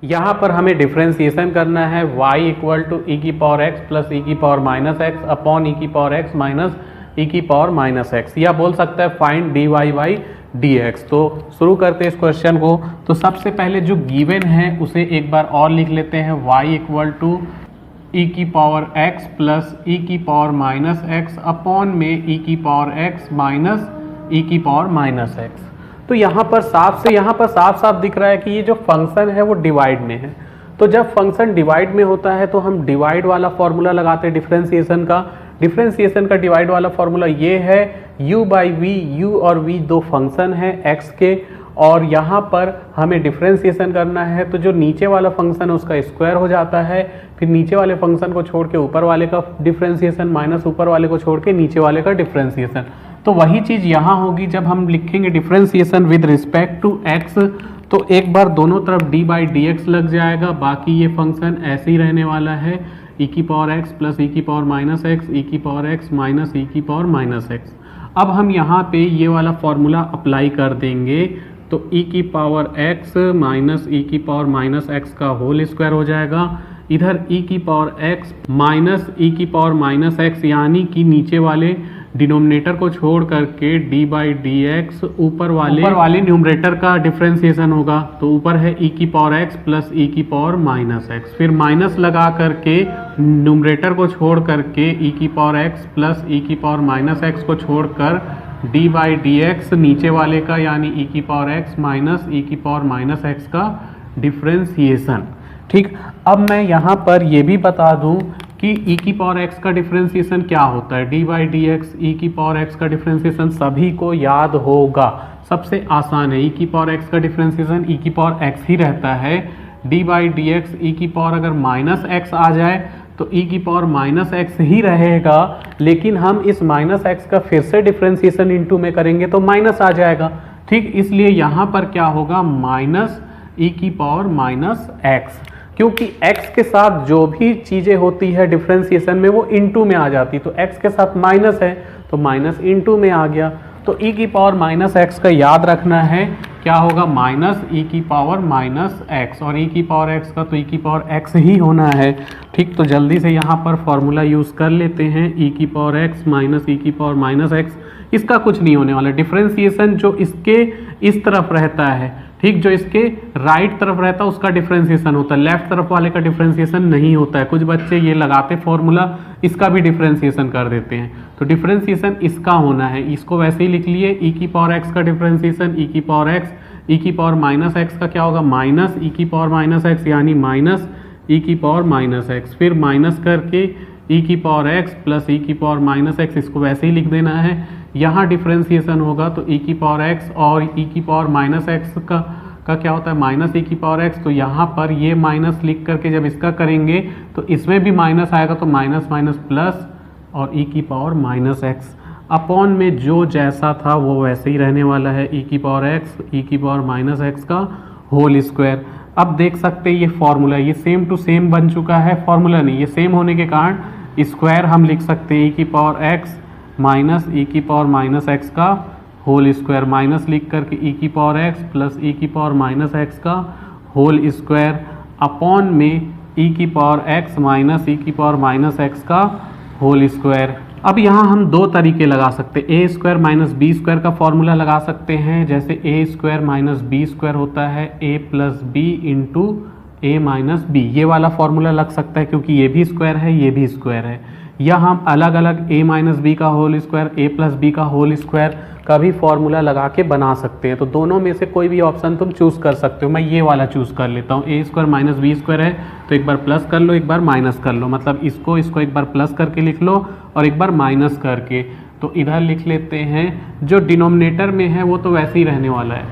यहाँ पर हमें डिफ्रेंसिएशन करना है y इक्वल टू ई की पावर x प्लस ई की पावर माइनस एक्स अपॉन ई की पावर x माइनस ई की पावर माइनस एक्स, या बोल सकता है find d y by d x. तो शुरू करते हैं इस क्वेश्चन को। तो सबसे पहले जो गिवन है उसे एक बार और लिख लेते हैं, y इक्वल टू ई की पावर x प्लस ई की पावर माइनस एक्स अपॉन में ई की पावर x माइनस ई की पावर माइनस एक्स। तो यहाँ पर साफ साफ दिख रहा है कि ये जो फंक्शन है वो डिवाइड में है। तो जब फंक्शन डिवाइड में होता है तो हम डिवाइड वाला फॉर्मूला लगाते हैं डिफरेंशिएशन का। डिफरेंशिएशन का डिवाइड वाला फॉर्मूला ये है u बाई वी, u और v दो फंक्शन है x के, और यहाँ पर हमें डिफरेंशिएशन करना है। तो जो नीचे वाला फंक्शन है उसका स्क्वायर हो जाता है, फिर नीचे वाले फंक्शन को छोड़ के ऊपर वाले का डिफरेंशिएशन माइनस ऊपर वाले को छोड़ के नीचे वाले का डिफरेंशिएशन। तो वही चीज़ यहाँ होगी जब हम लिखेंगे differentiation with respect to x। तो एक बार दोनों तरफ d बाई डी एक्स लग जाएगा, बाकी ये फंक्शन ऐसे ही रहने वाला है e की पावर x प्लस ई की पावर माइनस एक्स ई की पावर x माइनस ई की पावर माइनस एक्स। अब हम यहाँ पे ये वाला फॉर्मूला अप्लाई कर देंगे तो e की पावर x माइनस ई की पावर माइनस एक्स का होल स्क्वायर हो जाएगा। इधर e की पावर x माइनस ई की पावर माइनस एक्स, यानी कि नीचे वाले डिनोमिनेटर को छोड़ करके d बाई डी एक्स ऊपर वाले न्यूमरेटर का डिफरेंशिएशन होगा। तो ऊपर है e की पावर x प्लस ई की पावर माइनस एक्स, फिर माइनस लगा करके न्यूमरेटर को छोड़ करके e की पावर x प्लस ई की पावर माइनस एक्स को छोड़कर d बाई डी एक्स नीचे वाले का यानी e की पावर x माइनस ई की पावर माइनस एक्स का डिफरेंशिएशन। ठीक, अब मैं यहाँ पर ये भी बता दूँ कि e की पावर x का डिफरेंशिएशन क्या होता है। d बाई डी एक्स ई की पावर x का डिफरेंशिएशन सभी को याद होगा, सबसे आसान है। e की पावर x का डिफरेंशिएशन e की पावर x ही रहता है। d बाई डी एक्स ई की पावर अगर माइनस x आ जाए तो e की पावर माइनस एक्स ही रहेगा, लेकिन हम इस माइनस एक्स का फिर से डिफरेंशिएशन इनटू में करेंगे तो माइनस आ जाएगा। ठीक, इसलिए यहाँ पर क्या होगा माइनस e की पावर माइनस एक्स, क्योंकि x के साथ जो भी चीज़ें होती है डिफरेंशिएशन में वो इनटू में आ जाती। तो x के साथ माइनस है तो माइनस इनटू में आ गया। तो e की पावर माइनस एक्स का याद रखना है क्या होगा माइनस ई की पावर माइनस एक्स, और e की पावर x का तो e की पावर x ही होना है। ठीक, तो जल्दी से यहाँ पर फॉर्मूला यूज़ कर लेते हैं e की पावर x माइनस ई की पावर माइनस एक्स। इसका कुछ नहीं होने वाला, डिफरेंशिएशन जो इसके इस तरफ रहता है, ठीक, जो इसके राइट तरफ रहता है उसका डिफरेंशिएशन होता है, लेफ्ट तरफ वाले का डिफरेंशिएशन नहीं होता है। कुछ बच्चे ये लगाते फॉर्मूला इसका भी डिफरेंशिएशन कर देते हैं, तो डिफरेंशिएशन इसका होना है। इसको वैसे ही लिख लिए e की पावर x का डिफरेंशिएशन e की पावर x, e की पावर माइनस एक्स का क्या होगा माइनस e की पावर माइनस एक्स, यानी माइनस e की पावर माइनस एक्स, फिर माइनस करके e की पावर x प्लस e की पावर माइनस एक्स, इसको वैसे ही लिख देना है। यहाँ डिफरेंशिएशन होगा तो e की पावर x और e की पावर माइनस एक्स का क्या होता है माइनस e की पावर x। तो यहाँ पर ये माइनस लिख करके जब इसका करेंगे तो इसमें भी माइनस आएगा, तो माइनस माइनस प्लस और e की पावर माइनस एक्स अपॉन में जो जैसा था वो वैसे ही रहने वाला है, e की पावर x e की पावर माइनस एक्स का होल स्क्वायर। अब देख सकते हैं ये फॉर्मूला ये सेम टू सेम बन चुका है, फॉर्मूला नहीं, ये सेम होने के कारण स्क्वायर हम लिख सकते हैं e की पावर x माइनस ई की पावर माइनस एक्स का होल स्क्वायर, माइनस लिख करके ई की पावर x प्लस ई की पावर माइनस एक्स का होल स्क्वायर अपॉन में ई की पावर x माइनस ई की पावर माइनस एक्स का होल स्क्वायर। अब यहाँ हम दो तरीके लगा सकते हैं, ए स्क्वायर माइनस बी स्क्वायर का फॉर्मूला लगा सकते हैं, जैसे ए स्क्वायर माइनस बी स्क्वायर होता है ए प्लस बी इंटू ए माइनस बी, ये वाला फॉर्मूला लग सकता है क्योंकि ये भी स्क्वायर है ये भी स्क्वायर है। या हम अलग अलग a माइनस बी का whole square a plus b का होल स्क्वायर का भी फॉर्मूला लगा के बना सकते हैं। तो दोनों में से कोई भी ऑप्शन तुम चूज़ कर सकते हो। मैं ये वाला चूज़ कर लेता हूँ, a square minus b square है तो एक बार प्लस कर लो एक बार माइनस कर लो, मतलब इसको एक बार प्लस करके लिख लो और एक बार माइनस करके। तो इधर लिख लेते हैं, जो डिनोमिनेटर में है वो तो वैसे ही रहने वाला है,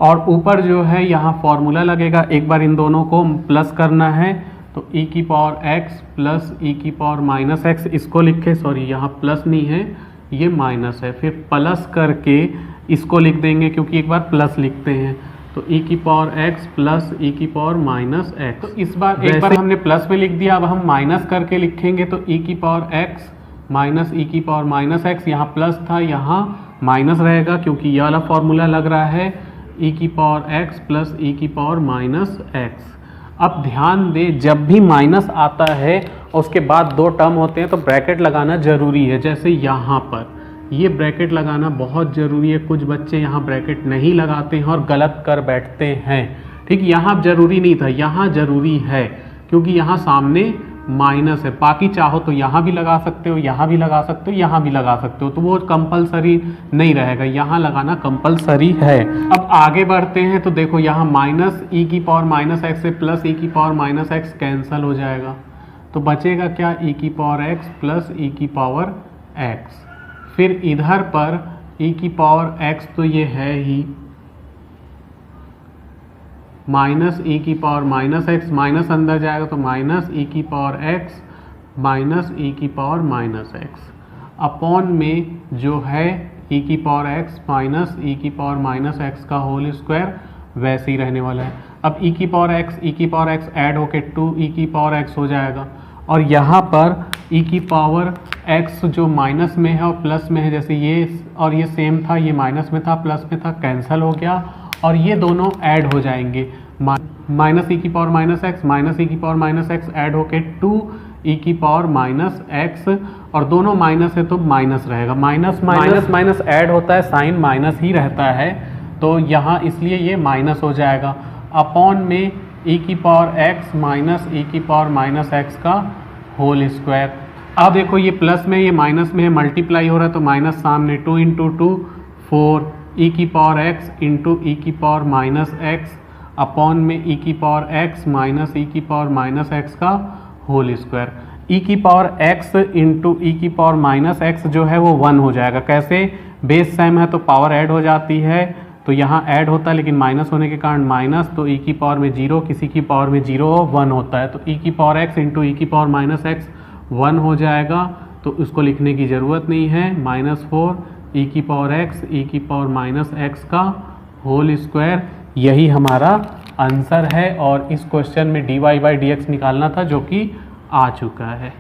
और ऊपर जो है यहाँ फॉर्मूला लगेगा, एक बार इन दोनों को प्लस करना है। तो e की पावर x प्लस e की पावर माइनस एक्स, इसको लिखे, सॉरी यहाँ प्लस नहीं है ये माइनस है, फिर प्लस करके इसको लिख देंगे क्योंकि एक बार प्लस लिखते हैं। तो e की पावर x प्लस e की पावर माइनस एक्स, तो इस बार एक बार हमने प्लस में लिख दिया, अब हम माइनस करके लिखेंगे तो e की पावर x माइनस ई की पावर माइनस एक्स, यहाँ प्लस था यहाँ माइनस रहेगा क्योंकि ये वाला फॉर्मूला लग रहा है e की पावर x प्लस ई की पावर माइनस एक्स। अब ध्यान दें, जब भी माइनस आता है उसके बाद दो टर्म होते हैं तो ब्रैकेट लगाना ज़रूरी है। जैसे यहाँ पर ये ब्रैकेट लगाना बहुत ज़रूरी है। कुछ बच्चे यहाँ ब्रैकेट नहीं लगाते हैं और गलत कर बैठते हैं। ठीक, यहाँ ज़रूरी नहीं था, यहाँ ज़रूरी है क्योंकि यहाँ सामने माइनस है। बाकी चाहो तो यहाँ भी लगा सकते हो, यहाँ भी लगा सकते हो, यहाँ भी लगा सकते हो, तो वो कंपलसरी नहीं रहेगा, यहाँ लगाना कंपलसरी है। अब आगे बढ़ते हैं तो देखो यहाँ माइनस ई की पावर माइनस एक्स से प्लस ई की पावर माइनस एक्स कैंसिल हो जाएगा, तो बचेगा क्या, ई की पावर एक्स प्लस ई की पावर एक्स। फिर इधर पर ई की पावर एक्स तो ये है ही, माइनस ई की पावर माइनस एक्स, माइनस अंदर जाएगा तो माइनस ई की पावर एक्स माइनस ई की पावर माइनस एक्स अपॉन में जो है ई की पावर एक्स माइनस ई की पावर माइनस एक्स का होल स्क्वायर वैसे ही रहने वाला है। अब ई की पावर एक्स ऐड होके 2 ई की पावर एक्स हो जाएगा, और यहाँ पर ई की पावर एक्स जो माइनस में है और प्लस में है, जैसे ये और ये सेम था, ये माइनस में था प्लस में था, कैंसिल हो गया और ये दोनों ऐड हो जाएंगे। माइनस ई की पावर माइनस एक्स माइनस ई की पावर माइनस एक्स ऐड होके 2 ई की पावर माइनस एक्स, और दोनों माइनस है तो माइनस रहेगा, माइनस माइनस माइनस ऐड होता है, साइन माइनस ही रहता है, तो यहाँ इसलिए ये माइनस हो जाएगा, अपॉन में ई की पावर एक्स माइनस ई की पावर माइनस एक्स का होल स्क्वायर। अब देखो ये प्लस में ये माइनस में है, मल्टीप्लाई हो रहा है तो माइनस सामने, 2 इंटू 2 4 ई की पावर एक्स इंटू ई की पावर माइनस एक्स अपॉन में ई की पावर एक्स माइनस ई की पावर माइनस एक्स का होल स्क्वायर। ई की पावर एक्स इंटू ई की पावर माइनस एक्स जो है वो 1 हो जाएगा। कैसे, बेस सेम है तो पावर ऐड हो जाती है, तो यहाँ ऐड होता है लेकिन माइनस होने के कारण माइनस, तो ई की पावर में 0, किसी की पावर में 0 1 होता है, तो ई की पावर एक्स इंटू ई की पावर माइनस एक्स 1 हो जाएगा, तो उसको लिखने की ज़रूरत नहीं है। -4 ई की पावर एक्स ई की पावर माइनस एक्स का होल स्क्वायर, यही हमारा आंसर है। और इस क्वेश्चन में dy/dx निकालना था जो कि आ चुका है।